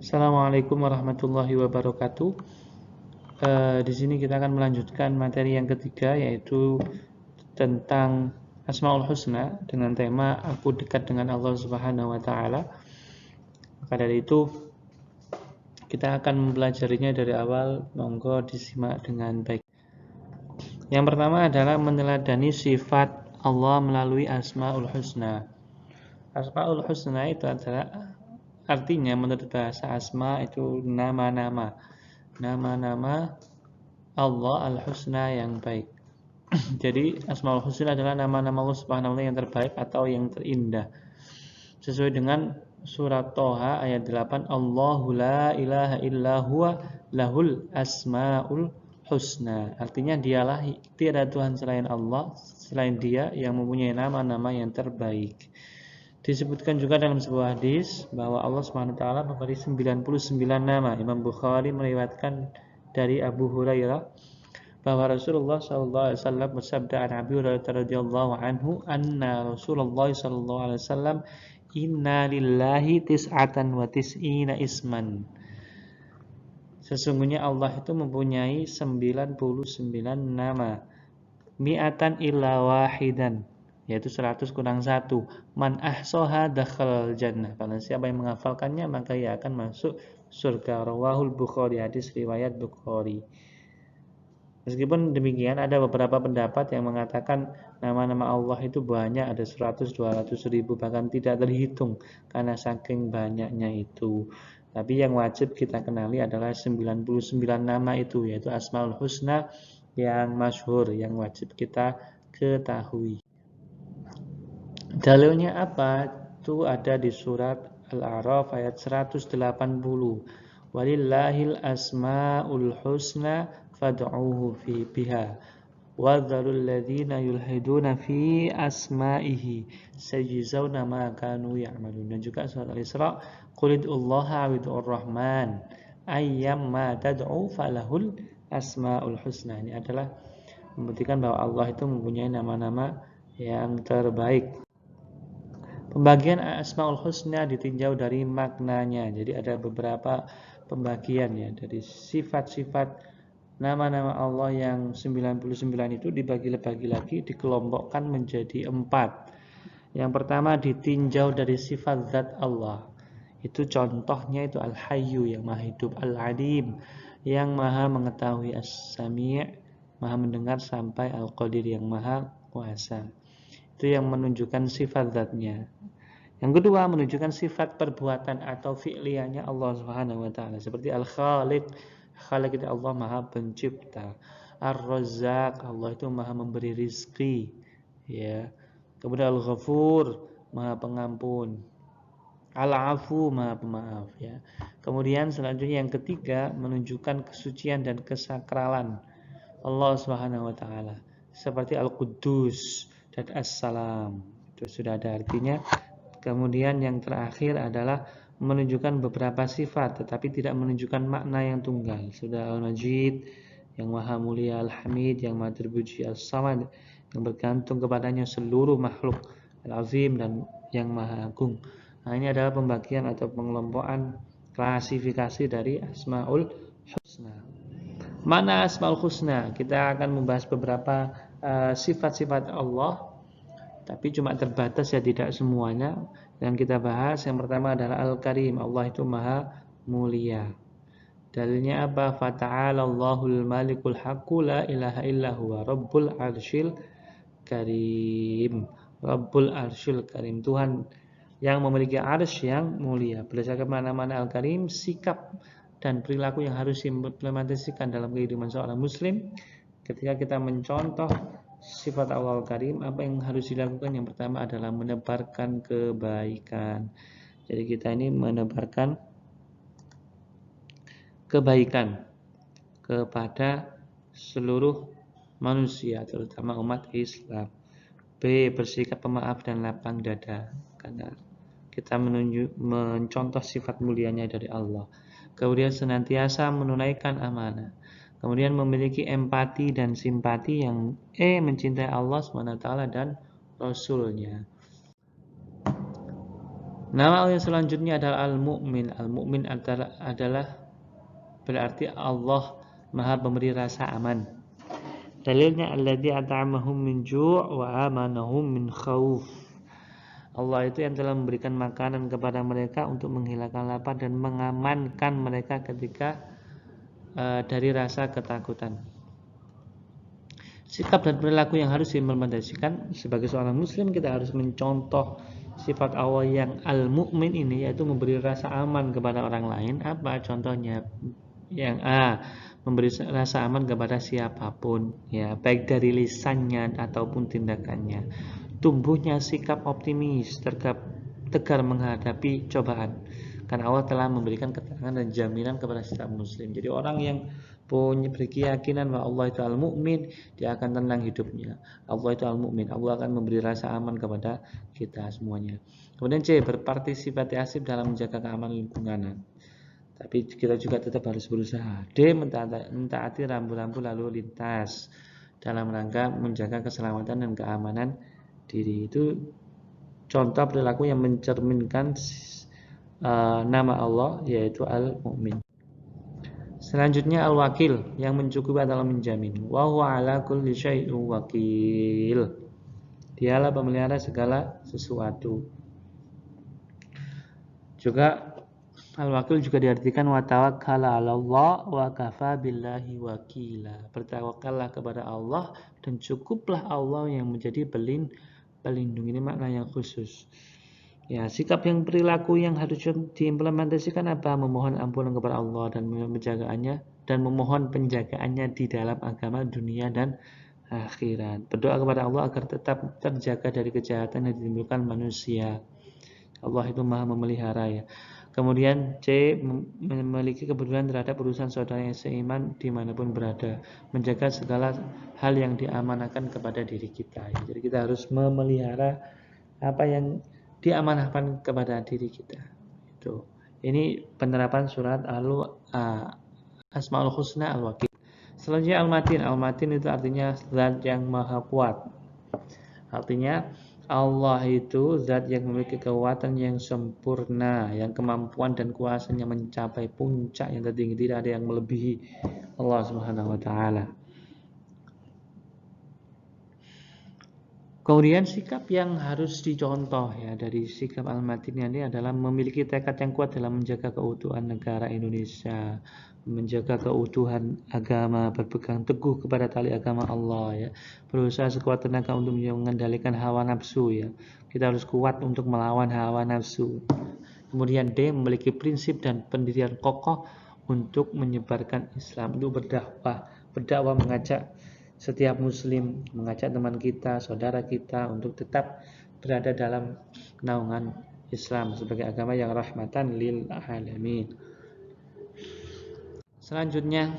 Assalamualaikum warahmatullahi wabarakatuh. Di sini kita akan melanjutkan materi yang ketiga, yaitu tentang Asmaul Husna dengan tema Aku dekat dengan Allah Subhanahu wa taala. Maka dari itu kita akan mempelajarinya dari awal. Monggo disimak dengan baik. Yang pertama adalah meneladani sifat Allah melalui Asmaul Husna. Asmaul Husna itu adalah artinya menurut bahasa asma itu nama-nama. Nama-nama Allah Al-Husna yang baik. Jadi Asmaul Husna adalah nama-nama Allah Subhanahu wa taala yang terbaik atau yang terindah. Sesuai dengan surat Toha ayat 8, Allahu la ilaha illa huwa lahul asmaul husna. Artinya dialah, tiada Tuhan selain Allah, selain Dia yang mempunyai nama-nama yang terbaik. Disebutkan juga dalam sebuah hadis bahwa Allah Subhanahu wa taala memberi 99 nama. Imam Bukhari meriwayatkan dari Abu Hurairah bahwa Rasulullah SAW bersabda an Abi Hurairah radhiyallahu anhu anna Rasulullah SAW inna lillahi tis'atan wa tis'ina isman. Sesungguhnya Allah itu mempunyai 99 nama. Mi'atan illa wahidan, yaitu 100 kurang 1. Man ahsoha dakhalal jannah. Karena siapa yang menghafalkannya maka ia akan masuk surga. Rawahul Bukhari, hadis riwayat Bukhari. Meskipun demikian, ada beberapa pendapat yang mengatakan nama-nama Allah itu banyak, ada 100, 200 ribu, bahkan tidak terhitung karena saking banyaknya itu. Tapi yang wajib kita kenali adalah 99 nama itu, yaitu Asmaul Husna yang masyhur, yang wajib kita ketahui. Dalilnya apa? Itu ada di surat Al-A'raf ayat 180. Walillahil asmaul husna fad'uuhu fi biha wa dzarul ladzina yulhiduna fi asma'ihi sayajzauna ma kanu ya'malun. Dan juga surat Al-Isra, qul ud'ullaha awid'ur rahman ayyamma tad'u falahul asmaul husna. Ini adalah membuktikan bahwa Allah itu mempunyai nama-nama yang terbaik. Pembagian Asmaul Husna ditinjau dari maknanya. Jadi ada beberapa pembagian ya, dari sifat-sifat nama-nama Allah yang 99 itu dibagi-bagi lagi, dikelompokkan menjadi 4. Yang pertama ditinjau dari sifat zat Allah. Itu contohnya itu Al-Hayyu yang maha hidup, Al-Alim yang maha mengetahui, As-Sami' maha mendengar, sampai Al-Qadir yang maha kuasa. Itu yang menunjukkan sifat zatnya. Yang kedua menunjukkan sifat perbuatan atau fi'liyahnya Allah Subhanahu wa taala, seperti Al-Khaliq. Khaliq itu Allah maha pencipta. Ar-Razzaq, Allah itu maha memberi rizki, ya. Kemudian Al-Ghafur, maha pengampun. Al-Afu, maha pemaaf, ya. Kemudian selanjutnya yang ketiga menunjukkan kesucian dan kesakralan Allah Subhanahu wa taala, seperti Al-Quddus dan As-Salam. Itu sudah ada artinya. Kemudian yang terakhir adalah menunjukkan beberapa sifat tetapi tidak menunjukkan makna yang tunggal. Sudah Al-Majid yang maha mulia, Al-Hamid yang maha terpuji, As-Samad yang bergantung kepadanya seluruh makhluk, Al-Azim dan yang maha agung. Nah, ini adalah pembagian atau pengelompokan klasifikasi dari Asmaul Husna. Mana Asmaul Husna? Kita akan membahas beberapa sifat-sifat Allah, tapi cuma terbatas ya, tidak semuanya. Yang kita bahas yang pertama adalah Al-Karim. Allah itu maha mulia. Dalilnya apa? Fata'ala Allahul Malikul Haqqu la ilaha illa huwa Rabbul Arsyil Karim. Rabbul Arsyil Karim, Tuhan yang memiliki arsy yang mulia. Berdasarkan mana-mana Al-Karim, sikap dan perilaku yang harus diimplementasikan dalam kehidupan seorang muslim. Ketika kita mencontoh sifat Allah Al-Karim, apa yang harus dilakukan? Yang pertama adalah menebarkan kebaikan. Jadi kita ini menebarkan kebaikan kepada seluruh manusia, terutama umat Islam. B. Bersikap pemaaf dan lapang dada, karena kita mencontoh sifat mulianya dari Allah. Kemudian senantiasa menunaikan amanah. Kemudian memiliki empati dan simpati. Yang mencintai Allah SWT dan Rasulnya. Nama Allah yang selanjutnya adalah Al-Mu'min. Al-Mu'min adalah berarti Allah Maha pemberi rasa aman. Dalilnya alladzi at'amahum min ju' wa amanahum min khauf. Allah itu yang telah memberikan makanan kepada mereka untuk menghilangkan lapar dan mengamankan mereka ketika dari rasa ketakutan. Sikap dan perilaku yang harus diimplementasikan sebagai seorang muslim, kita harus mencontoh sifat Allah yang al-mu'min ini, yaitu memberi rasa aman kepada orang lain. Apa contohnya? Yang A, memberi rasa aman kepada siapapun, ya, baik dari lisannya ataupun tindakannya. Tumbuhnya sikap optimis, tegar menghadapi cobaan. Karena Allah telah memberikan keterangan dan jaminan kepada setiap muslim. Jadi orang yang punya berkeyakinan bahwa Allah itu al-mu'min, dia akan tenang hidupnya. Allah itu al-mu'min, Allah akan memberi rasa aman kepada kita semuanya. Kemudian C, berpartisipasi aktif dalam menjaga keamanan lingkungan. Tapi kita juga tetap harus berusaha. D, mentaati rambu-rambu lalu lintas dalam rangka menjaga keselamatan dan keamanan diri. Itu contoh perilaku yang mencerminkan nama Allah, yaitu Al-Mu'min. Selanjutnya Al-Wakil, yang mencukupi adalah menjamin. Wa huwa ala kulli syai'in wakil. Dialah pemelihara segala sesuatu. Juga Al-Wakil juga diartikan wa tawakkala 'ala Allah wa kafa billahi wakila. Bertawakallah kepada Allah dan cukuplah Allah yang menjadi pelindung. Ini makna yang khusus. Ya, sikap yang perilaku yang harus diimplementasikan apa? Memohon ampunan kepada Allah dan menjagaannya, dan memohon penjagaannya di dalam agama, dunia dan akhirat. Berdoa kepada Allah agar tetap terjaga dari kejahatan yang ditimbulkan manusia. Allah itu Maha memelihara, ya. Kemudian C, memiliki kepedulian terhadap urusan saudara yang seiman dimanapun berada, menjaga segala hal yang diamanahkan kepada diri kita. Jadi kita harus memelihara apa yang diamanahkan kepada diri kita. Itu. Ini penerapan surat Asmaul Husna Al-Wakil. Selanjutnya Al-Matin. Al-Matin itu artinya zat yang maha kuat. Artinya Allah itu zat yang memiliki kekuatan yang sempurna, yang kemampuan dan kuasanya mencapai puncak yang tertinggi, tidak ada yang melebihi Allah Subhanahu wa taala. Kemudian sikap yang harus dicontoh, ya, dari sikap Al-Matin ini adalah memiliki tekad yang kuat dalam menjaga keutuhan negara Indonesia, menjaga keutuhan agama, berpegang teguh kepada tali agama Allah, ya, berusaha sekuat tenaga untuk mengendalikan hawa nafsu, ya. Kita harus kuat untuk melawan hawa nafsu. Kemudian D, memiliki prinsip dan pendirian kokoh untuk menyebarkan Islam, untuk berdakwah mengajak setiap muslim, mengajak teman kita, saudara kita untuk tetap berada dalam naungan Islam sebagai agama yang rahmatan lil alamin. Selanjutnya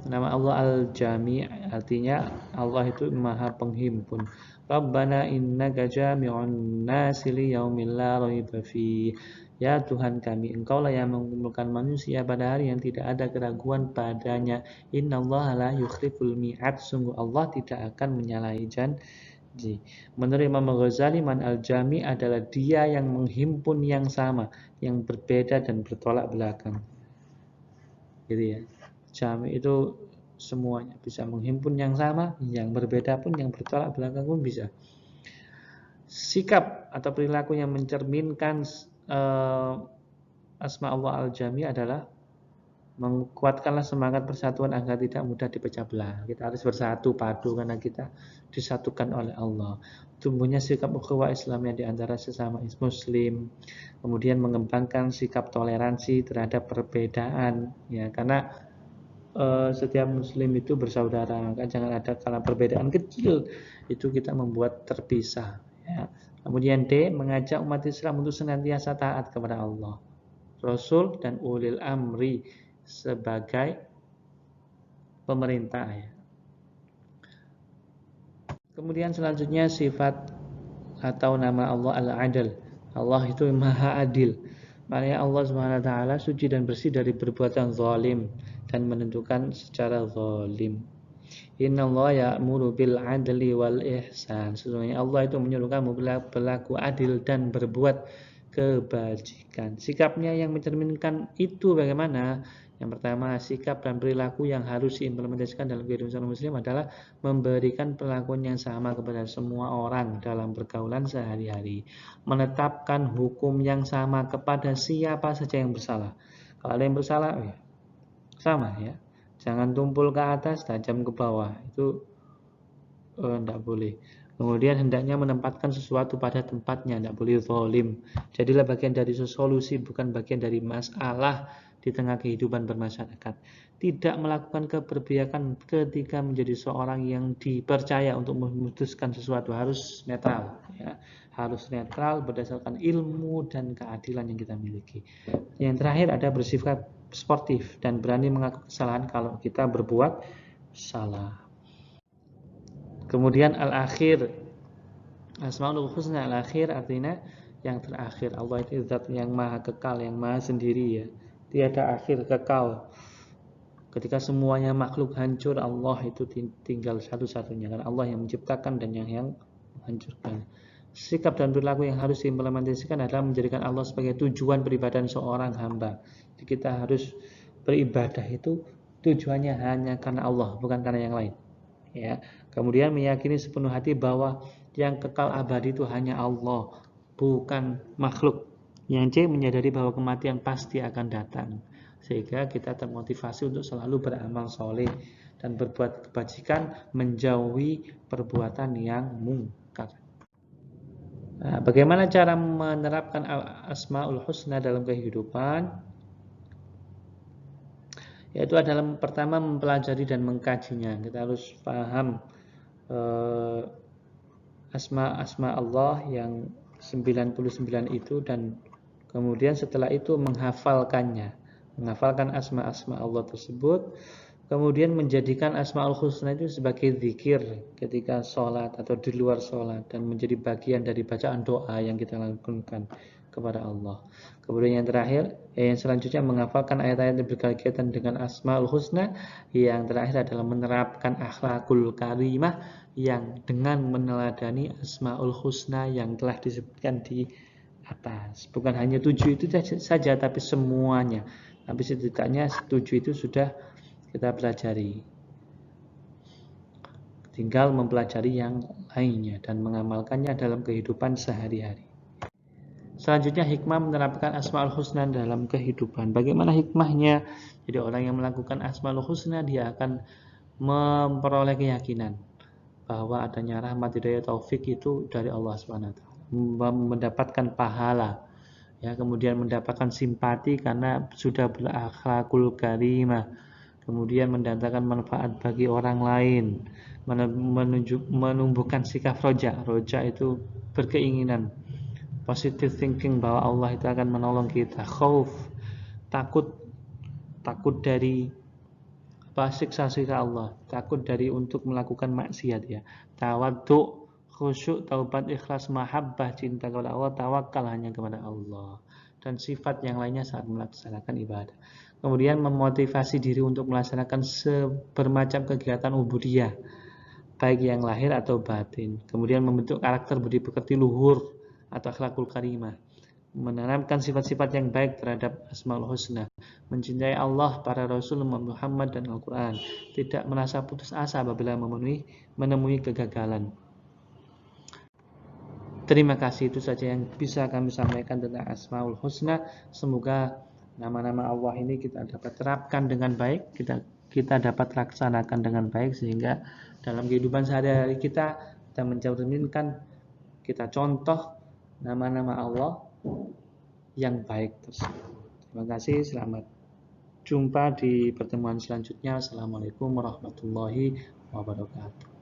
nama Allah Al-Jami', artinya Allah itu Maha Penghimpun. Rabbana innaka jami'un nasi liyaumin la raiba fi. Ya Tuhan kami, Engkaulah yang mengumpulkan manusia pada hari yang tidak ada keraguan padanya. Innallaha la yukhliful mi'ad. Sungguh Allah tidak akan menyalahi janji. Menurut Imam Ghazali, man al-jami adalah dia yang menghimpun yang sama, yang berbeda dan bertolak belakang. Gitu, ya. Jami itu semuanya, bisa menghimpun yang sama, yang berbeda pun, yang bertolak belakang pun bisa. Sikap atau perilaku yang mencerminkan Asma Allah Al-Jami adalah menguatkanlah semangat persatuan agar tidak mudah dipecah belah. Kita harus bersatu padu karena kita disatukan oleh Allah. Tumbuhnya sikap ukhuwah Islamiyah di antara sesama muslim. Kemudian mengembangkan sikap toleransi terhadap perbedaan, ya, karena setiap muslim itu bersaudara. Maka jangan ada kalau perbedaan kecil itu kita membuat terpisah, ya. Kemudian D, mengajak umat Islam untuk senantiasa taat kepada Allah, Rasul dan ulil amri sebagai pemerintah, ya. Kemudian selanjutnya sifat atau nama Allah Al-Adil. Allah itu Maha Adil. Maknanya Allah SWT suci dan bersih dari perbuatan zalim dan menentukan secara zalim. Innallaha ya'muru bil 'adli wal ihsan. Sesungguhnya Allah itu menyuruh kamu berlaku adil dan berbuat kebajikan. Sikapnya yang mencerminkan itu bagaimana? Yang pertama, sikap dan perilaku yang harus diimplementasikan dalam kehidupan seorang muslim adalah memberikan perlakuan yang sama kepada semua orang dalam pergaulan sehari-hari, menetapkan hukum yang sama kepada siapa saja yang bersalah. Kalau ada yang bersalah, ya, sama ya. Jangan tumpul ke atas, tajam ke bawah. Itu tidak boleh. Kemudian hendaknya menempatkan sesuatu pada tempatnya, tidak boleh zalim. Jadilah bagian dari solusi, bukan bagian dari masalah di tengah kehidupan bermasyarakat. Tidak melakukan keberpihakan ketika menjadi seorang yang dipercaya untuk memutuskan sesuatu, harus netral, ya. Harus netral berdasarkan ilmu dan keadilan yang kita miliki. Yang terakhir ada bersifat sportif dan berani mengaku kesalahan kalau kita berbuat salah. Kemudian al-akhir, Asmaul Husna al-akhir artinya yang terakhir. Allah itu zat yang maha kekal, yang maha sendiri ya. Tiada akhir, kekal. Ketika semuanya makhluk hancur, Allah itu tinggal satu-satunya. Karena Allah yang menciptakan dan yang menghancurkan. Sikap dan perilaku yang harus diimplementasikan adalah menjadikan Allah sebagai tujuan peribadahan seorang hamba. Jadi kita harus beribadah itu tujuannya hanya karena Allah, bukan karena yang lain. Ya. Kemudian meyakini sepenuh hati bahwa yang kekal abadi itu hanya Allah, bukan makhluk. Yang C, menyadari bahwa kematian pasti akan datang, sehingga kita termotivasi untuk selalu beramal soleh dan berbuat kebajikan, menjauhi perbuatan yang mungkar. Nah, bagaimana cara menerapkan Asmaul Husna dalam kehidupan? Yaitu adalah pertama mempelajari dan mengkajinya. Kita harus paham asma-asma Allah yang 99 itu, dan kemudian setelah itu menghafalkannya, menghafalkan asma-asma Allah tersebut, kemudian menjadikan Asmaul Husna itu sebagai zikir ketika sholat atau di luar sholat, dan menjadi bagian dari bacaan doa yang kita lakukan kepada Allah. Kemudian yang terakhir, yang selanjutnya menghafalkan ayat-ayat yang berkaitan dengan Asmaul Husna. Yang terakhir adalah menerapkan akhlakul karimah yang dengan meneladani Asmaul Husna yang telah disebutkan di atas. Bukan hanya 7 itu saja, tapi semuanya. Tapi setidaknya 7 itu sudah kita pelajari. Tinggal mempelajari yang lainnya dan mengamalkannya dalam kehidupan sehari-hari. Selanjutnya, hikmah menerapkan Asmaul Husna dalam kehidupan. Bagaimana hikmahnya? Jadi orang yang melakukan Asmaul Husna, dia akan memperoleh keyakinan bahwa adanya rahmat, hidayah, taufik itu dari Allah SWT. Mendapatkan pahala, ya, kemudian mendapatkan simpati karena sudah berakhlakul karimah, kemudian mendatangkan manfaat bagi orang lain, menumbuhkan sikap roja. Roja itu berkeinginan, positive thinking bahwa Allah itu akan menolong kita. Khauf, takut dari siksa Allah, takut dari untuk melakukan maksiat ya. Tawaddu, khusyuk, taubat, ikhlas, mahabbah, cinta kepada Allah, tawakal hanya kepada Allah, dan sifat yang lainnya saat melaksanakan ibadah. Kemudian memotivasi diri untuk melaksanakan bermacam kegiatan ubudiyah, baik yang lahir atau batin. Kemudian membentuk karakter budi pekerti luhur atau akhlakul karimah, menanamkan sifat-sifat yang baik terhadap Asmaul Husna, mencintai Allah, para Rasul Muhammad dan Al-Quran, tidak merasa putus asa apabila menemui kegagalan. Terima kasih, itu saja yang bisa kami sampaikan tentang Asmaul Husna. Semoga nama-nama Allah ini kita dapat terapkan dengan baik, kita dapat laksanakan dengan baik, sehingga dalam kehidupan sehari-hari kita mencerminkan, kita contoh nama-nama Allah yang baik tersebut. Terima kasih, selamat jumpa di pertemuan selanjutnya. Assalamualaikum warahmatullahi wabarakatuh.